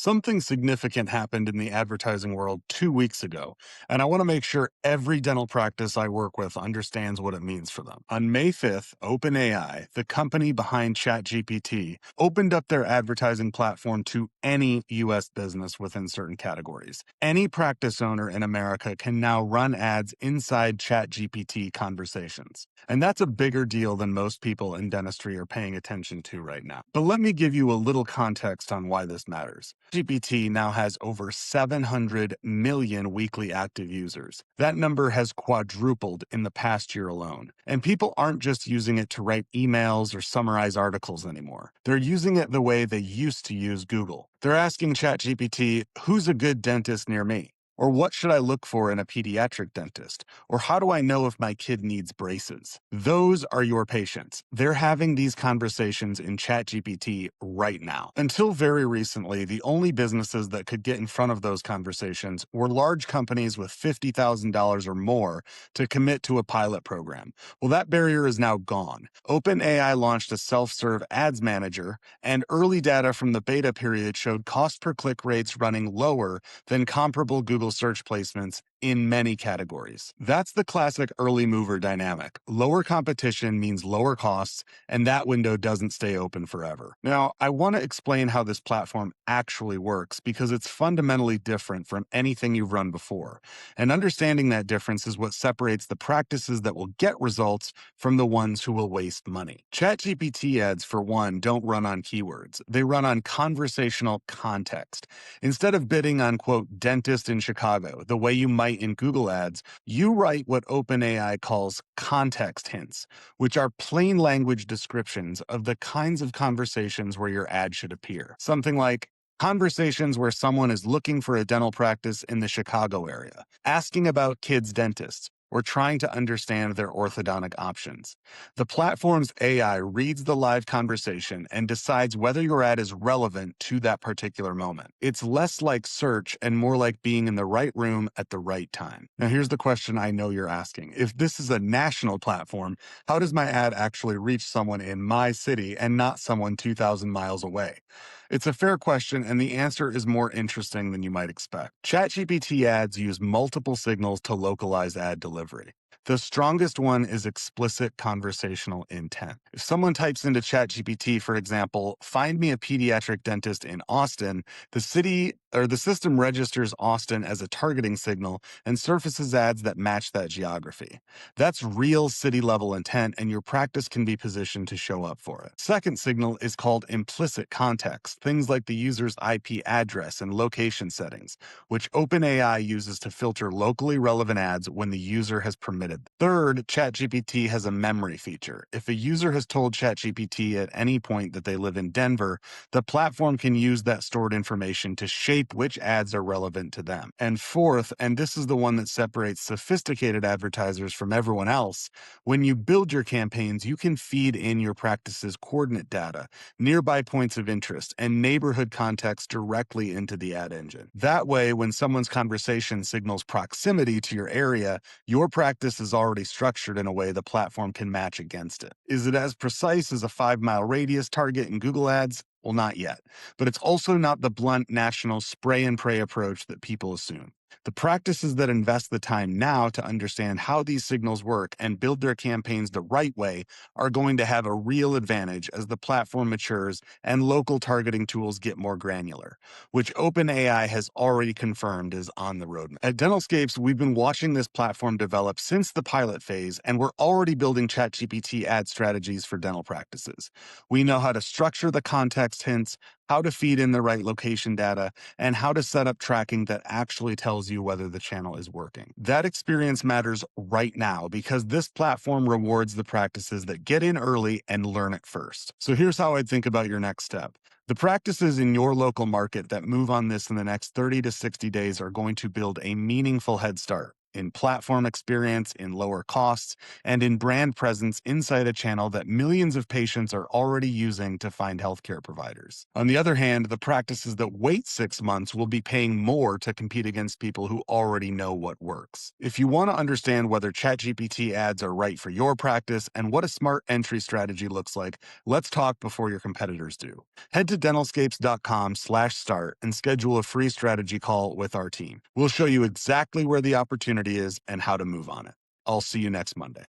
Something significant happened in the advertising world 2 weeks ago, and I want to make sure every dental practice I work with understands what it means for them. On May 5th, OpenAI, the company behind ChatGPT, opened up their advertising platform to any U.S. business within certain categories. Any practice owner in America can now run ads inside ChatGPT conversations. And that's a bigger deal than most people in dentistry are paying attention to right now. But let me give you a little context on why this matters. GPT now has over 700 million weekly active users. That number has quadrupled in the past year alone. And people aren't just using it to write emails or summarize articles anymore. They're using it the way they used to use Google. They're asking ChatGPT, who's a good dentist near me? Or what should I look for in a pediatric dentist? Or how do I know if my kid needs braces? Those are your patients. They're having these conversations in ChatGPT right now. Until very recently, the only businesses that could get in front of those conversations were large companies with $50,000 or more to commit to a pilot program. Well, that barrier is now gone. OpenAI launched a self-serve ads manager, and early data from the beta period showed cost per click rates running lower than comparable Google search placements in many categories. That's the classic early mover dynamic. Lower competition means lower costs, and that window doesn't stay open forever. Now, I want to explain how this platform actually works because it's fundamentally different from anything you've run before. And understanding that difference is what separates the practices that will get results from the ones who will waste money. ChatGPT ads, for one, don't run on keywords. They run on conversational context. Instead of bidding on, quote, dentist in Chicago, the way you might in Google ads, you write what OpenAI calls context hints, which are plain language descriptions of the kinds of conversations where your ad should appear. Something like, conversations where someone is looking for a dental practice in the Chicago area, asking about kids' dentists, or trying to understand their orthodontic options. The platform's AI reads the live conversation and decides whether your ad is relevant to that particular moment. It's less like search and more like being in the right room at the right time. Now, here's the question I know you're asking. If this is a national platform, how does my ad actually reach someone in my city and not someone 2,000 miles away? It's a fair question, and the answer is more interesting than you might expect. ChatGPT ads use multiple signals to localize ad delivery. The strongest one is explicit conversational intent. If someone types into ChatGPT, for example, find me a pediatric dentist in Austin, the system registers Austin as a targeting signal and surfaces ads that match that geography. That's real city level intent, and your practice can be positioned to show up for it. Second signal is called implicit context, things like the user's IP address and location settings, which OpenAI uses to filter locally relevant ads when the user has permitted. Third, ChatGPT has a memory feature. If a user has told ChatGPT at any point that they live in Denver, the platform can use that stored information to shape which ads are relevant to them. And fourth, and this is the one that separates sophisticated advertisers from everyone else, when you build your campaigns, you can feed in your practice's coordinate data, nearby points of interest, and neighborhood context directly into the ad engine. That way, when someone's conversation signals proximity to your area, your practice is already structured in a way the platform can match against it. Is it as precise as a 5-mile radius target in Google Ads? Well, not yet. But it's also not the blunt national spray and pray approach that people assume. The practices that invest the time now to understand how these signals work and build their campaigns the right way are going to have a real advantage as the platform matures and local targeting tools get more granular, which OpenAI has already confirmed is on the roadmap. At DentalScapes, we've been watching this platform develop since the pilot phase, and we're already building ChatGPT ad strategies for dental practices. We know how to structure the context hints, how to feed in the right location data, and how to set up tracking that actually tells you whether the channel is working. That experience matters right now because this platform rewards the practices that get in early and learn it first. So here's how I'd think about your next step. The practices in your local market that move on this in the next 30 to 60 days are going to build a meaningful head start. in platform experience, in lower costs, and in brand presence inside a channel that millions of patients are already using to find healthcare providers. On the other hand, the practices that wait 6 months will be paying more to compete against people who already know what works. If you want to understand whether ChatGPT ads are right for your practice and what a smart entry strategy looks like, let's talk before your competitors do. Head to DentalScapes.com/start and schedule a free strategy call with our team. We'll show you exactly where the opportunity is and how to move on it. I'll see you next Monday.